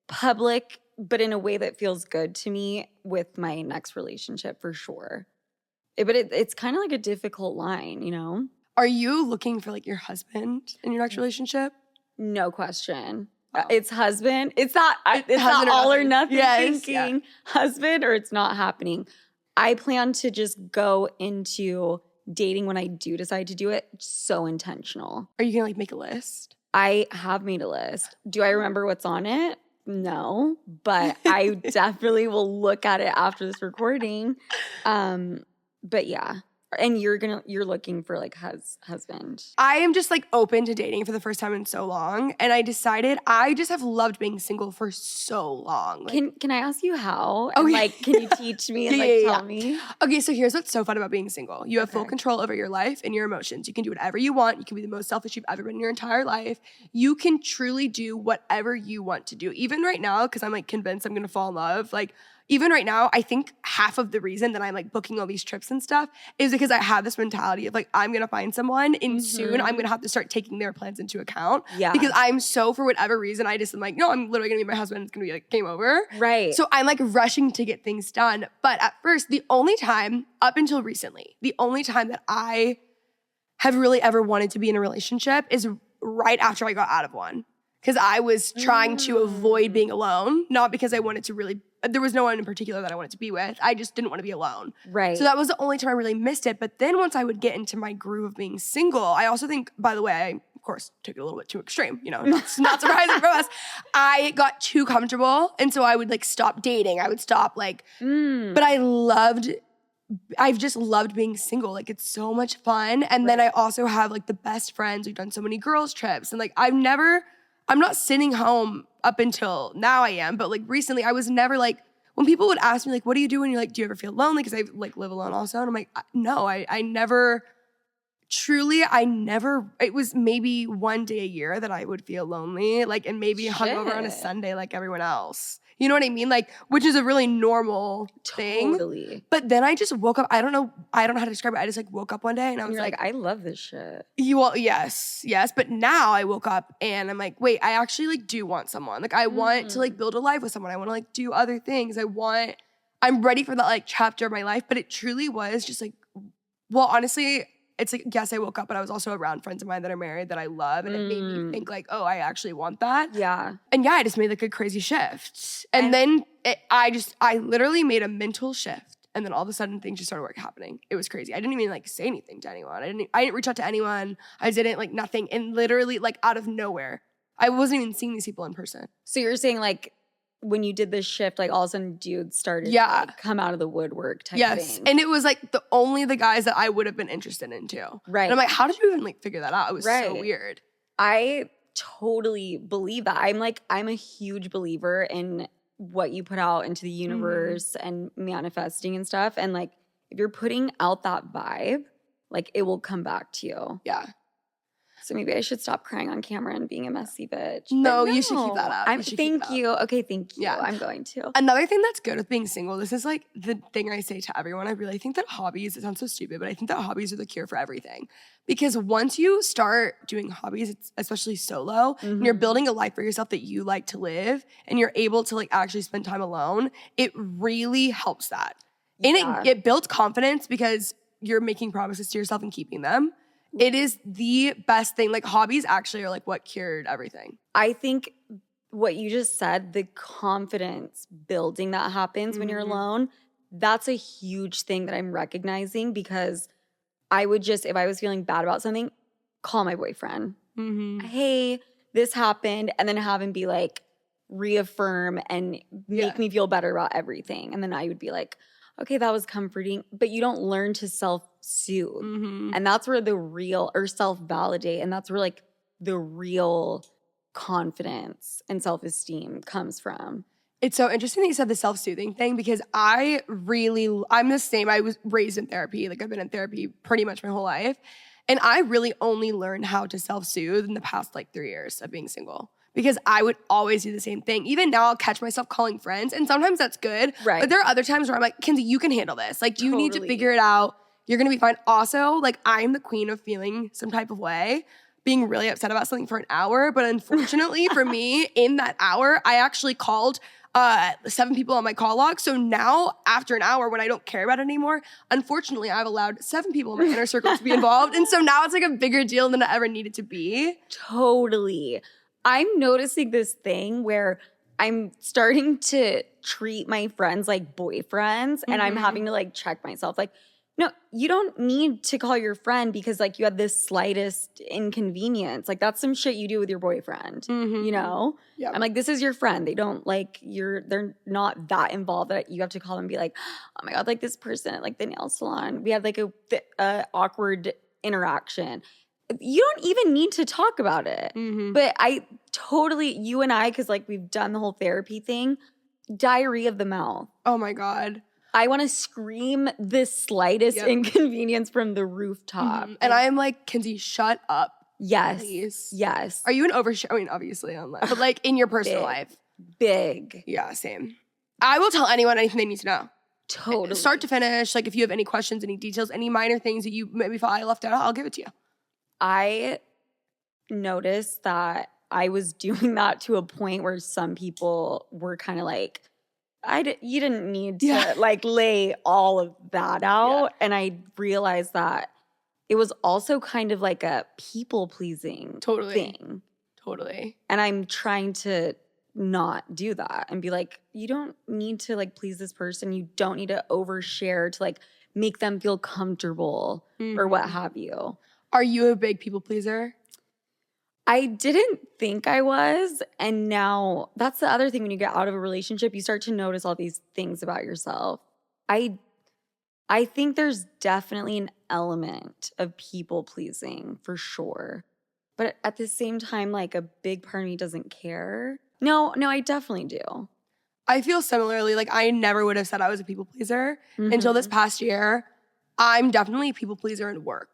public, but in a way that feels good to me with my next relationship for sure. But it's kind of like a difficult line, you know? Are you looking for like your husband in your next relationship? No question. Oh. It's husband. It's not all or nothing thinking husband or it's not happening. I plan to just go into dating when I do decide to do it so intentional. Are you going to like make a list? I have made a list. Do I remember what's on it? No, but I definitely will look at it after this recording. But yeah. And you're looking for like husband. I am just like open to dating for the first time in so long. And I decided I just have loved being single for so long. Like, can I ask you how? Oh, and, yeah. Like, can you teach me and tell me? Okay, so here's what's so fun about being single. You have full control over your life and your emotions. You can do whatever you want. You can be the most selfish you've ever been in your entire life. You can truly do whatever you want to do. Even right now, because I'm like convinced I'm gonna fall in love. Like, even right now, I think half of the reason that I'm like booking all these trips and stuff is because I have this mentality of like, I'm gonna find someone and soon I'm gonna have to start taking their plans into account. Yeah. Because I'm so, for whatever reason, I just am like, no, I'm literally gonna be my husband. It's gonna be like game over. Right. So I'm like rushing to get things done. But at first, the only time, up until recently, the only time that I have really ever wanted to be in a relationship is right after I got out of one. Because I was trying to avoid being alone, not because I wanted to really, there was no one in particular that I wanted to be with. I just didn't want to be alone. Right. So that was the only time I really missed it. But then once I would get into my groove of being single, I also think, by the way, I, of course, took it a little bit too extreme, you know, not surprising for us. I got too comfortable. And so I would like stop dating. I would stop like, but I've just loved being single. Like it's so much fun. And then I also have like the best friends. We've done so many girls trips. And like I'm not sitting home up until now I am, but like recently I was never like, when people would ask me like, what do you do when you're like, do you ever feel lonely? Because I like live alone also. And I'm like, no, I never, it was maybe one day a year that I would feel lonely, like, and maybe hungover on a Sunday like everyone else. You know what I mean? Like, which is a really normal thing. Totally. But then I just woke up. I don't know how to describe it. I just like woke up one day and I was You're like, I love this shit. Yes. But now I woke up and I'm like, wait, I actually like do want someone. Like I want to like build a life with someone. I want to like do other things. I'm ready for that like chapter of my life. But it truly was just like, well, honestly, it's like, yes, I woke up, but I was also around friends of mine that are married that I love. And it made me think like, oh, I actually want that. Yeah. And yeah, I just made like a crazy shift. And then I literally made a mental shift. And then all of a sudden things just started happening. It was crazy. I didn't even like say anything to anyone. I didn't reach out to anyone. I didn't like nothing. And literally like out of nowhere, I wasn't even seeing these people in person. So you're saying like when you did this shift, like all of a sudden dudes started to like, come out of the woodwork type thing. And it was like only the guys that I would have been interested in too. Right. And I'm like, how did you even like figure that out? It was so weird. I totally believe that. I'm a huge believer in what you put out into the universe and manifesting and stuff. And like if you're putting out that vibe, like it will come back to you. Yeah. So maybe I should stop crying on camera and being a messy bitch. No, you should keep that up. Thank you. Okay, thank you. Yeah. I'm going to. Another thing that's good with being single, this is like the thing I say to everyone. I really think that hobbies, it sounds so stupid, but I think that hobbies are the cure for everything. Because once you start doing hobbies, it's especially solo, and you're building a life for yourself that you like to live, and you're able to like actually spend time alone, it really helps that. And it builds confidence because you're making promises to yourself and keeping them. It is the best thing. Like hobbies actually are like what cured everything. I think what you just said, the confidence building that happens when you're alone, that's a huge thing that I'm recognizing because I would just, if I was feeling bad about something, call my boyfriend. Hey, this happened. And then have him be like, reaffirm and make me feel better about everything. And then I would be like, okay, that was comforting. But you don't learn to self-soothe. And that's where the real, or self-validate. And that's where like the real confidence and self-esteem comes from. It's so interesting that you said the self-soothing thing because I'm the same. I was raised in therapy. Like I've been in therapy pretty much my whole life. And I really only learned how to self-soothe in the past like 3 years of being single. Because I would always do the same thing. Even now, I'll catch myself calling friends. And sometimes that's good. Right. But there are other times where I'm like, Kenzie, you can handle this. Like, you need to figure it out. You're going to be fine. Also, like, I'm the queen of feeling some type of way, being really upset about something for an hour. But unfortunately for me, in that hour, I actually called 7 people on my call log. So now, after an hour, when I don't care about it anymore, unfortunately, I've allowed 7 people in my inner circle to be involved. And so now it's like a bigger deal than it ever needed to be. Totally. I'm noticing this thing where I'm starting to treat my friends like boyfriends and I'm having to like check myself. Like, no, you don't need to call your friend because like you had this slightest inconvenience. Like that's some shit you do with your boyfriend, you know? Yeah. I'm like, this is your friend. They don't like, they're not that involved that you have to call them and be like, oh my God, like this person at like the nail salon. We had like a awkward interaction. You don't even need to talk about it. But you and I, because like we've done the whole therapy thing, diarrhea of the mouth. Oh my God. I want to scream the slightest inconvenience from the rooftop. And I am like, Kenzie, shut up. Yes. Please. Yes. Are you an overshare? I mean, obviously online, but like in your personal life. Big. Yeah, same. I will tell anyone anything they need to know. Totally. Start to finish. Like if you have any questions, any details, any minor things that you maybe thought I left out, I'll give it to you. I noticed that I was doing that to a point where some people were kind of like, you didn't need to like lay all of that out. And I realized that it was also kind of like a people-pleasing thing. Totally. And I'm trying to not do that and be like, you don't need to like please this person. You don't need to overshare to like make them feel comfortable or what have you. Are you a big people pleaser? I didn't think I was. And now that's the other thing when you get out of a relationship, you start to notice all these things about yourself. I think there's definitely an element of people pleasing for sure. But at the same time, like a big part of me doesn't care. No, I definitely do. I feel similarly. Like I never would have said I was a people pleaser until this past year. I'm definitely a people pleaser in work.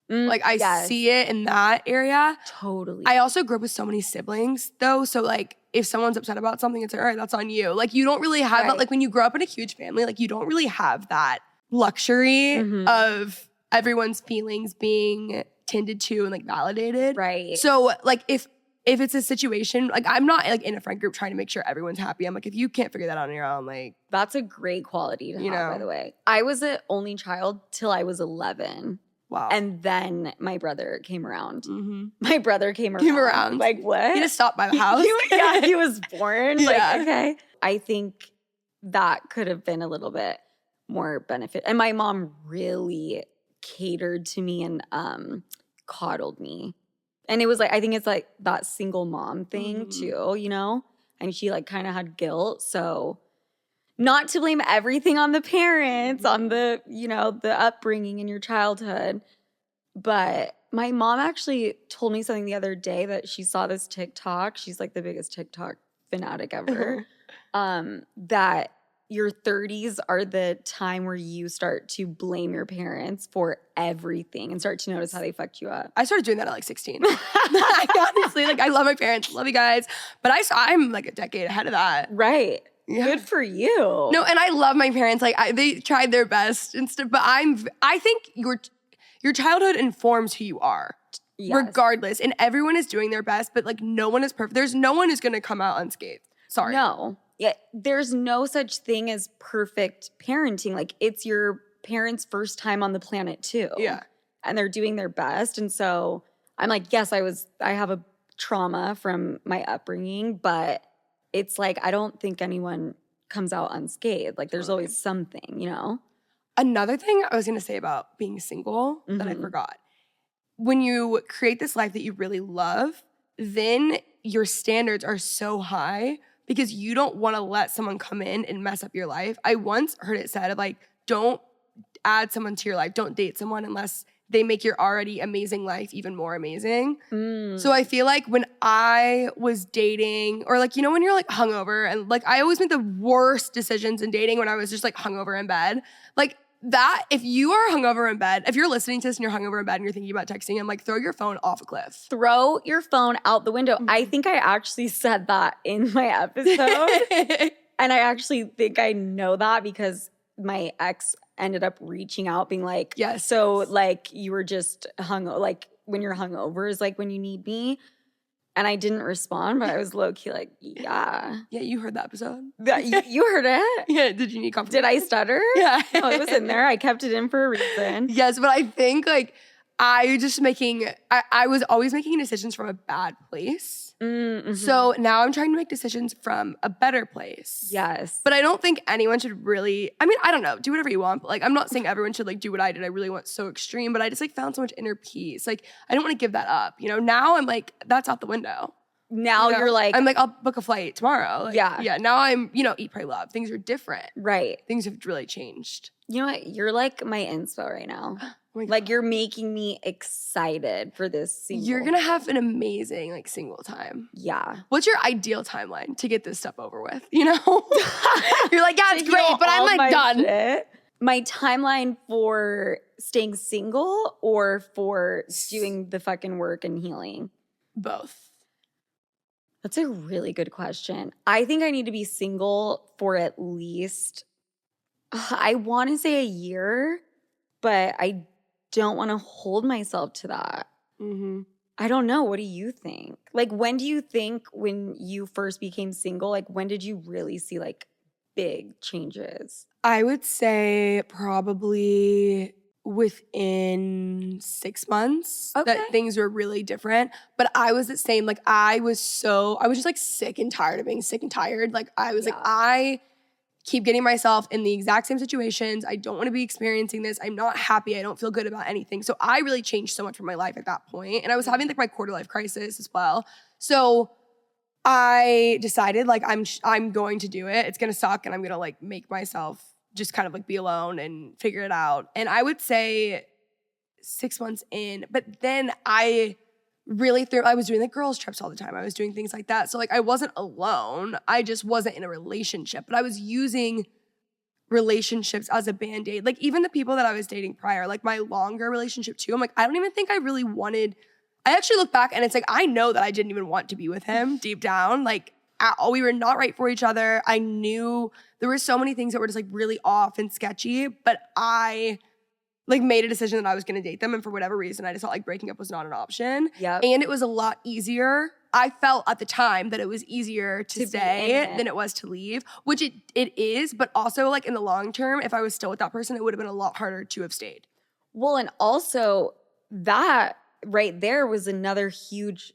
Like I see it in that area. Totally. I also grew up with so many siblings though. So like if someone's upset about something, it's like, all right, that's on you. Like, you don't really have that. Like, when you grow up in a huge family, like, you don't really have that luxury of everyone's feelings being tended to and like validated. Right. So like if it's a situation, like I'm not like in a friend group trying to make sure everyone's happy. I'm like, if you can't figure that out on your own, like. That's a great quality to have, by the way. I was an only child till I was 11. Wow. And then my brother came around. Mm-hmm. My brother came around. Like, what? He just stopped by the house. He was born. Like, okay. I think that could have been a little bit more benefit. And my mom really catered to me and coddled me. And it was like, I think it's like that single mom thing too, you know? And she like kind of had guilt. So not to blame everything on the parents, on the, you know, the upbringing in your childhood. But my mom actually told me something the other day that she saw this TikTok. She's like the biggest TikTok fanatic ever. That your 30s are the time where you start to blame your parents for everything and start to notice how they fucked you up. I started doing that at like 16. I honestly, like, I love my parents, love you guys, but I'm like a decade ahead of that. Right. Yeah. Good for you. No, and I love my parents. Like, they tried their best and stuff, but I think your childhood informs who you are. Yes. Regardless. And everyone is doing their best, but like no one is perfect. There's no one who's gonna come out unscathed. Sorry. No. Yeah, there's no such thing as perfect parenting. Like, it's your parents' first time on the planet too. Yeah. And they're doing their best. And so I'm like, yes, I have a trauma from my upbringing, but it's like, I don't think anyone comes out unscathed. Like, there's always something, you know? Another thing I was gonna say about being single that I forgot. When you create this life that you really love, then your standards are so high because you don't want to let someone come in and mess up your life. I once heard it said of like, don't add someone to your life. Don't date someone unless they make your already amazing life even more amazing. So I feel like when I was dating, or like, you know, when you're like hungover, and like I always made the worst decisions in dating when I was just like hungover in bed. Like, that, if you are hungover in bed, if you're listening to this and you're hungover in bed and you're thinking about texting, I'm like, throw your phone off a cliff. Throw your phone out the window. I think I actually said that in my episode. And I actually think I know that because my ex ended up reaching out being like, yes, so like you were just like when you're hungover is like when you need me. And I didn't respond, but I was low-key like, yeah. Yeah, you heard that episode. You heard it? Yeah, did you need confirmation? Did I stutter? Yeah. Oh, it was in there. I kept it in for a reason. Yes, but I think like I was always making decisions from a bad place. So now I'm trying to make decisions from a better place. Yes. But I don't think anyone should really, I mean, I don't know, do whatever you want. But like, I'm not saying everyone should like do what I did. I really went so extreme, but I just like found so much inner peace. Like, I don't want to give that up. You know, now I'm like, that's out the window. Now you're like, I'm like, I'll book a flight tomorrow. Like, yeah. Yeah. Now I'm, you know, eat, pray, love. Things are different. Right. Things have really changed. You know what? You're like my inspo right now. Like, you're making me excited for this single. You're gonna have an amazing like single time. Yeah. What's your ideal timeline to get this stuff over with? You know? You're like, yeah, it's great, but I'm like done. Shit. My timeline for staying single or for doing the fucking work and healing? Both. That's a really good question. I think I need to be single for at least, I want to say a year, but I don't want to hold myself to that. I don't know. What do you think? Like, when do you think when you first became single, like when did you really see like big changes? I would say probably within 6 months that things were really different. But I was the same. Like, I was just like sick and tired of being sick and tired. Like, I was like, I keep getting myself in the exact same situations. I don't want to be experiencing this. I'm not happy. I don't feel good about anything. So I really changed so much from my life at that point. And I was having like my quarter life crisis as well. So I decided like I'm going to do it. It's going to suck and I'm going to like make myself just kind of like be alone and figure it out. And I would say 6 months in, but then I was doing like girls trips all the time. I was doing things like that. So like I wasn't alone. I just wasn't in a relationship, but I was using relationships as a band-aid. Like even the people that I was dating prior, like my longer relationship too, I'm like, I don't even think I actually look back and it's like, I know that I didn't even want to be with him deep down. Like at all. We were not right for each other. I knew there were so many things that were just like really off and sketchy, but I like made a decision that I was going to date them. And for whatever reason, I just felt like breaking up was not an option. Yep. And it was a lot easier. I felt at the time that it was easier to stay than it was to leave, which it is. But also like in the long term, if I was still with that person, it would have been a lot harder to have stayed. Well, and also that right there was another huge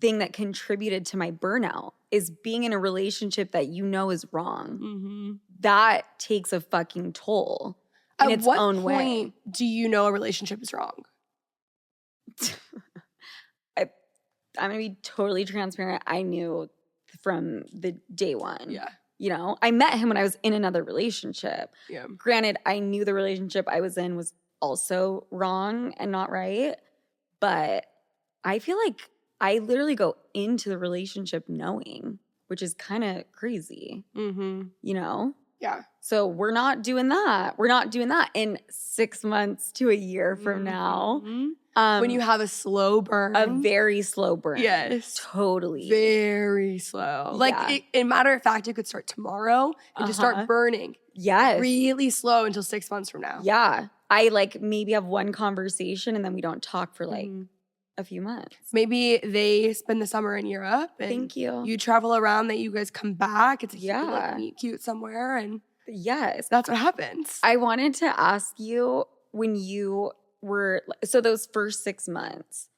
thing that contributed to my burnout, is being in a relationship that you know is wrong. Mm-hmm. That takes a fucking toll in its own way. At what point do you know a relationship is wrong? I'm going to be totally transparent. I knew from the day one. Yeah. You know, I met him when I was in another relationship. Yeah. Granted, I knew the relationship I was in was also wrong and not right. But I feel like I literally go into the relationship knowing, which is kind of crazy. Mm-hmm. You know? Yeah. So we're not doing that. We're not doing that in 6 months to a year from now. When you have a slow burn. A very slow burn. Yes. Totally. Very slow. Like, in matter of fact, it could start tomorrow and just start burning. Yes. Really slow until 6 months from now. Yeah. I like maybe have one conversation and then we don't talk for like a few months. Maybe they spend the summer in Europe. And Thank you. You travel around, that you guys come back. It's a cute, like, meet cute somewhere. And yes. That's what happens. I wanted to ask you, when you were, so those first 6 months,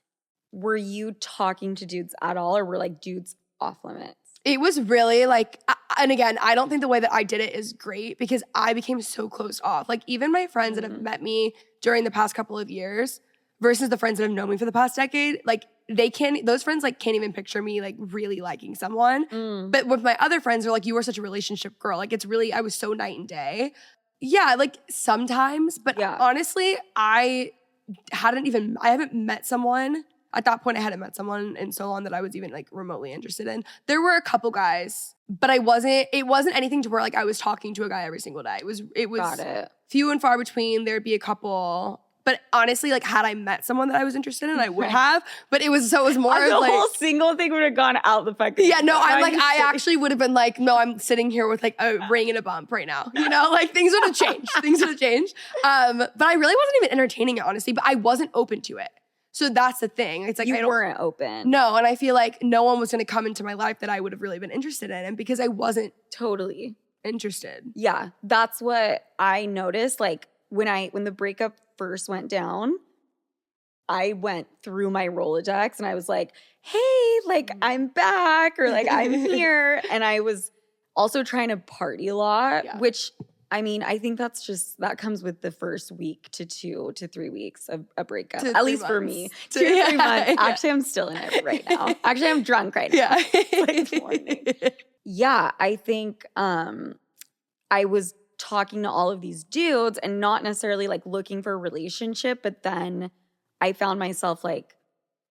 were you talking to dudes at all, or were like dudes off limits? It was really like, and again, I don't think the way that I did it is great, because I became so closed off. Like, even my friends that have met me during the past couple of years versus the friends that have known me for the past decade, like, those friends like can't even picture me like really liking someone. But with my other friends, they're like, you were such a relationship girl. Like, it's really, I was so night and day. Yeah, like sometimes, but honestly, I haven't met someone. At that point, I hadn't met someone in so long that I was even like remotely interested in. There were a couple guys, but it wasn't anything to where like I was talking to a guy every single day. It was Got it. Few and far between. There'd be a couple. But honestly, like, had I met someone that I was interested in, I would have. But it was more the like the whole single thing would have gone out the fucking. Yeah, no, I actually would have been like, no, I'm sitting here with like a ring and a bump right now. You know, like things would have changed. But I really wasn't even entertaining it, honestly. But I wasn't open to it. So that's the thing. It's like you weren't open. No, and I feel like no one was going to come into my life that I would have really been interested in, and because I wasn't totally interested. Yeah, that's what I noticed. Like when the breakup first went down, I went through my Rolodex and I was like, hey, like I'm back, or like I'm here. And I was also trying to party a lot, which I mean, I think that comes with the first week to 2 to 3 weeks of a breakup, at least for me. 2 to 3 months. Actually, I'm still in it right now. Actually, I'm drunk right now. Yeah. It's like morning. Yeah, I think I was talking to all of these dudes and not necessarily like looking for a relationship, but then I found myself like,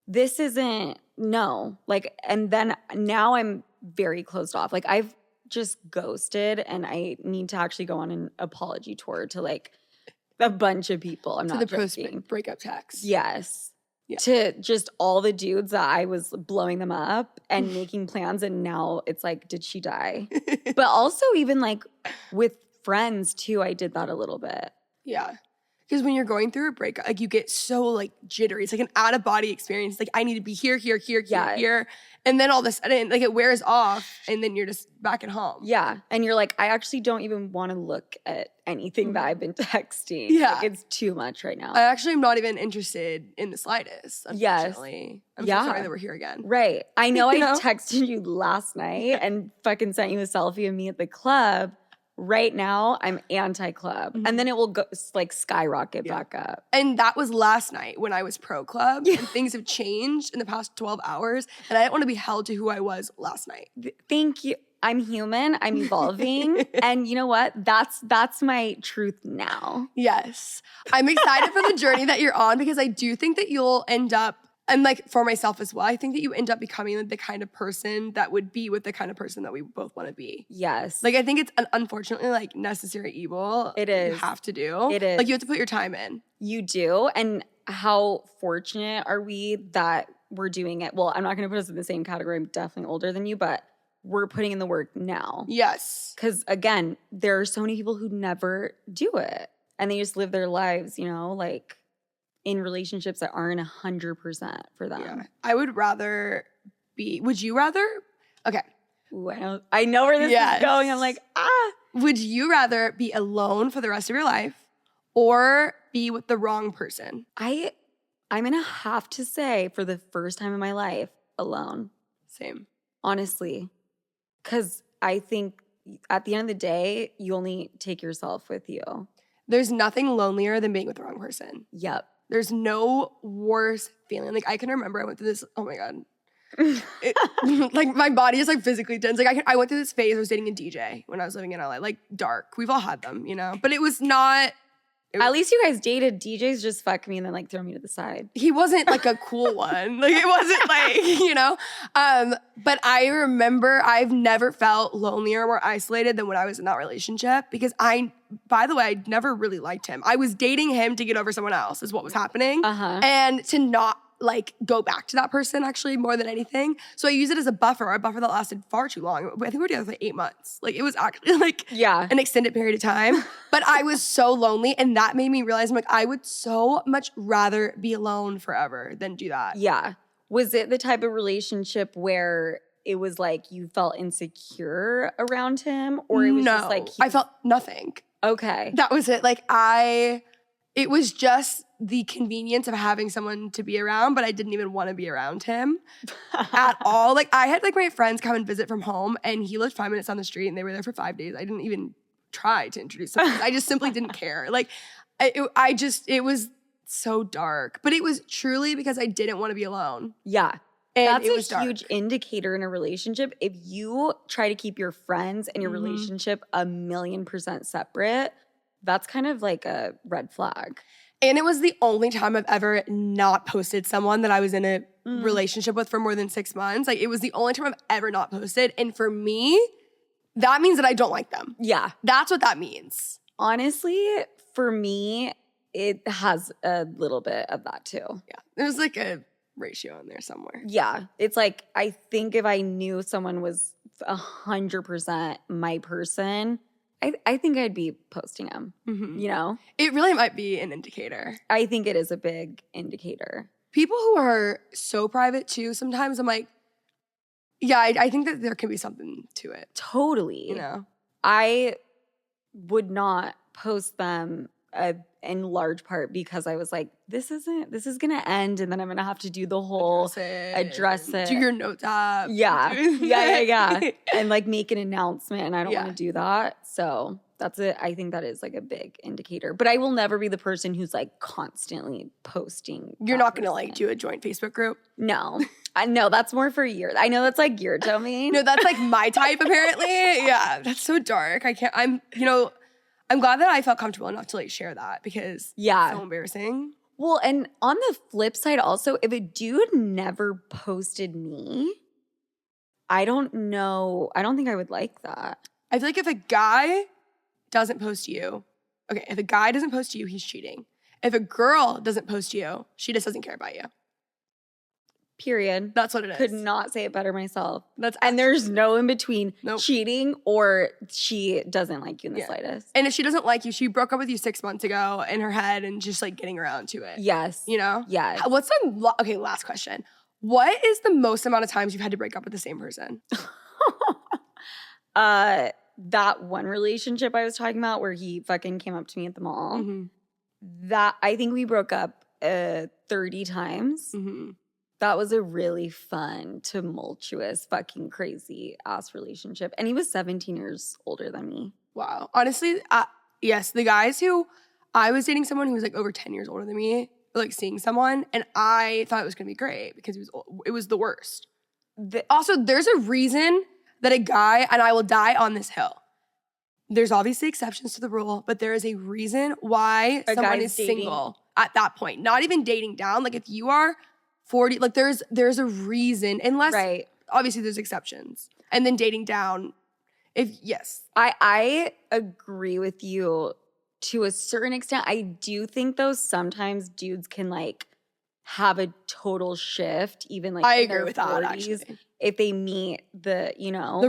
this isn't, no. Like, and then now I'm very closed off. Like, I've just ghosted, and I need to actually go on an apology tour to like a bunch of people. I'm not joking. Post breakup text. Yes. Yeah. To just all the dudes that I was blowing them up and making plans, and now it's like, did she die? But also even like with friends too, I did that a little bit. Yeah. Because when you're going through a breakup, like you get so like jittery. It's like an out of body experience. Like, I need to be here. And then all of a sudden, like it wears off, and then you're just back at home. Yeah. And you're like, I actually don't even want to look at anything that I've been texting. Yeah. Like, it's too much right now. I actually am not even interested in the slightest, unfortunately. I'm so sorry that we're here again. Right. I know I texted you last night and fucking sent you a selfie of me at the club. Right now, I'm anti-club. And then it will go like skyrocket back up. And that was last night when I was pro-club. And things have changed in the past 12 hours. And I didn't want to be held to who I was last night. Thank you. I'm human. I'm evolving. And you know what? That's my truth now. Yes. I'm excited for the journey that you're on, because I do think that you'll end up, and like for myself as well, I think that you end up becoming the kind of person that would be with the kind of person that we both want to be. Yes. Like, I think it's unfortunately like necessary evil. It is. You have to do. It is. Like, you have to put your time in. You do. And how fortunate are we that we're doing it? Well, I'm not going to put us in the same category. I'm definitely older than you, but we're putting in the work now. Yes. Because again, there are so many people who never do it. And they just live their lives, you know, like in relationships that aren't 100% for them. Yeah. I would rather be, would you rather? Okay. Ooh, I know where this is going. I'm like, Would you rather be alone for the rest of your life or be with the wrong person? I'm going to have to say for the first time in my life, alone. Same. Honestly. Because I think at the end of the day, you only take yourself with you. There's nothing lonelier than being with the wrong person. Yep. There's no worse feeling. Like I can remember I went through this, oh my God. Like my body is like physically tense. Like I went through this phase. I was dating a DJ when I was living in LA. Like dark. We've all had them, you know. But it was not. At least you guys dated. DJs just fuck me and then like throw me to the side. He wasn't like a cool one. Like it wasn't like, you know. But I remember I've never felt lonelier or more isolated than when I was in that relationship because by the way, I never really liked him. I was dating him to get over someone else is what was happening. And to not like go back to that person actually more than anything. So I use it as a buffer that lasted far too long. I think we were together for like 8 months. Like it was actually like an extended period of time. But I was so lonely and that made me realize I'm like, I would so much rather be alone forever than do that. Yeah. Was it the type of relationship where it was like you felt insecure around him or it was just like I felt nothing. Okay. That was it. Like it was just the convenience of having someone to be around, but I didn't even want to be around him at all. Like I had like my friends come and visit from home and he lived 5 minutes down the street and they were there for 5 days. I didn't even try to introduce them. I just simply didn't care. Like it was so dark, but it was truly because I didn't want to be alone. Yeah. And that's a huge indicator in a relationship. If you try to keep your friends and your relationship 1,000,000% separate, that's kind of like a red flag. And it was the only time I've ever not posted someone that I was in a relationship with for more than 6 months. Like it was the only time I've ever not posted. And for me, that means that I don't like them. Yeah. That's what that means. Honestly, for me, it has a little bit of that too. Yeah. There's like a ratio in there somewhere. Yeah. It's like, I think if I knew someone was 100% my person, I think I'd be posting them, you know? It really might be an indicator. I think it is a big indicator. People who are so private too, sometimes I'm like, yeah, I think that there can be something to it. Totally. You know? I would not post them in large part because I was like, this is going to end and then I'm going to have to do the whole address it. Do your notes up. Yeah. And like make an announcement and I don't want to do that. So that's it. I think that is like a big indicator. But I will never be the person who's like constantly posting. You're not going to like do a joint Facebook group? No. I know that's more for your. I know that's like your domain. No, that's like my type apparently. Yeah, that's so dark. I'm glad that I felt comfortable enough to like share that because it's so embarrassing. Well, and on the flip side also, if a dude never posted me, I don't know. I don't think I would like that. I feel like if a guy doesn't post you, if a guy doesn't post you, he's cheating. If a girl doesn't post you, she just doesn't care about you. Period. That's what it is. Could not say it better myself. And there's no in between cheating or she doesn't like you in the slightest. And if she doesn't like you, she broke up with you 6 months ago in her head and just like getting around to it. Yes. You know? Yes. Okay, last question. What is the most amount of times you've had to break up with the same person? That one relationship I was talking about where he fucking came up to me at the mall. That I think we broke up 30 times. That was a really fun, tumultuous, fucking crazy ass relationship. And he was 17 years older than me. Wow. Honestly, yes, the guys who I was dating someone who was like over 10 years older than me, like seeing someone, and I thought it was going to be great because it was the worst. Also, there's a reason that a guy, and I will die on this hill. There's obviously exceptions to the rule, but there is a reason why someone is single at that point. Not even dating down. Like if you are 40, like there's a reason, unless obviously there's exceptions. And then dating down, I agree with you to a certain extent. I do think though sometimes dudes can like have a total shift, even like I in agree their with 40s, that actually. if they meet the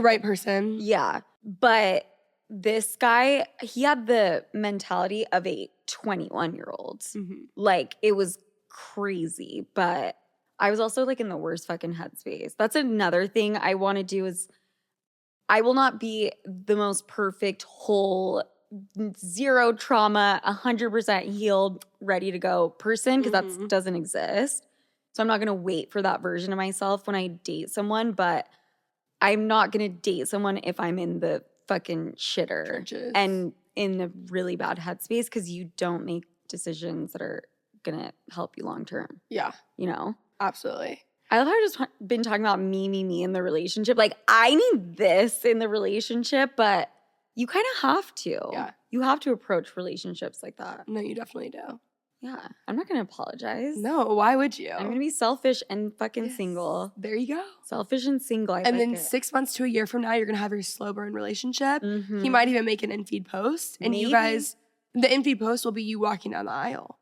right person. Yeah. But this guy, he had the mentality of a 21-year-old. Like, it was crazy. But I was also like in the worst fucking headspace. That's another thing I want to do is I will not be the most perfect, whole, zero trauma, 100% healed, ready to go person because that doesn't exist. So I'm not going to wait for that version of myself when I date someone, but I'm not going to date someone if I'm in the fucking shitter Trenches. And in a really bad headspace because you don't make decisions that are going to help you long term. Yeah. You know? Absolutely. I love how I've just been talking about me in the relationship. Like, I need this in the relationship, but you kind of have to. Yeah. You have to approach relationships like that. No, you definitely do. Yeah. I'm not going to apologize. No, why would you? I'm going to be selfish and fucking single. There you go. Selfish and single. And then 6 months to a year from now, you're going to have your slow burn relationship. He might even make an in-feed post. And you guys, the in-feed post will be you walking down the aisle.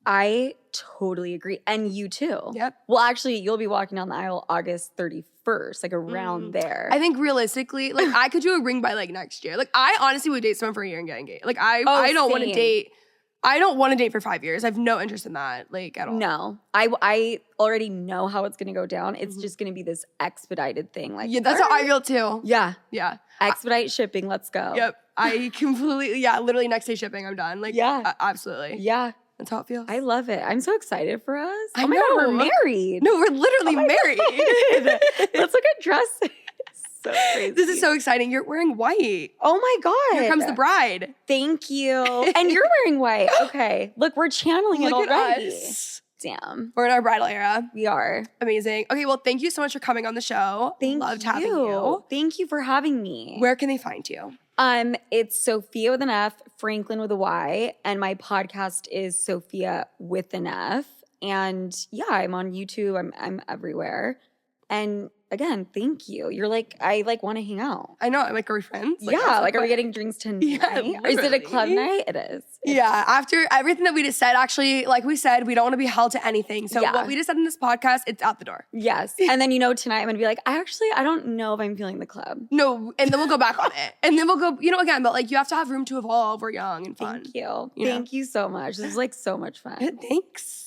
I totally agree. And you too. Yep. Well, actually, you'll be walking down the aisle August 31st, like around there. I think realistically, like I could do a ring by like next year. Like I honestly would date someone for a year and get engaged. Like I don't want to date. I don't want to date for 5 years. I have no interest in that, like at all. No, I already know how it's going to go down. It's just going to be this expedited thing. Like, yeah, that's how I feel too. Yeah. Yeah. Expedite shipping. Let's go. Yep. I completely, literally next day shipping, I'm done. Like, absolutely. Yeah. That's how it feels. I love it. I'm so excited for us. I oh my God, we're married. No, we're literally married. Let's look at dresses. So crazy. This is so exciting. You're wearing white. Oh my God. Here comes the bride. Thank you. And you're wearing white. Okay. Look, we're channeling it already. Us. Damn. We're in our bridal era. We are. Amazing. Okay, well, thank you so much for coming on the show. Loved having you. Thank you for having me. Where can they find you? It's Sophia with an F, Franklyn with a Y, and my podcast is Sophia with an F. And yeah, I'm on YouTube. I'm everywhere. And again, thank you. You're like, I like want to hang out. I know. I'm like, are we friends? Like, yeah. Like, are we getting drinks tonight? Yeah, is it a club night? It is. Yeah. After everything that we just said, actually, like we said, we don't want to be held to anything. So what we just said in this podcast, it's out the door. Yes. And then, tonight I'm going to be like, I don't know if I'm feeling the club. No. And then we'll go back on it. And then we'll go, again, but like you have to have room to evolve. We're young and fun. Thank you. Thank you so much. This is like so much fun. Thanks.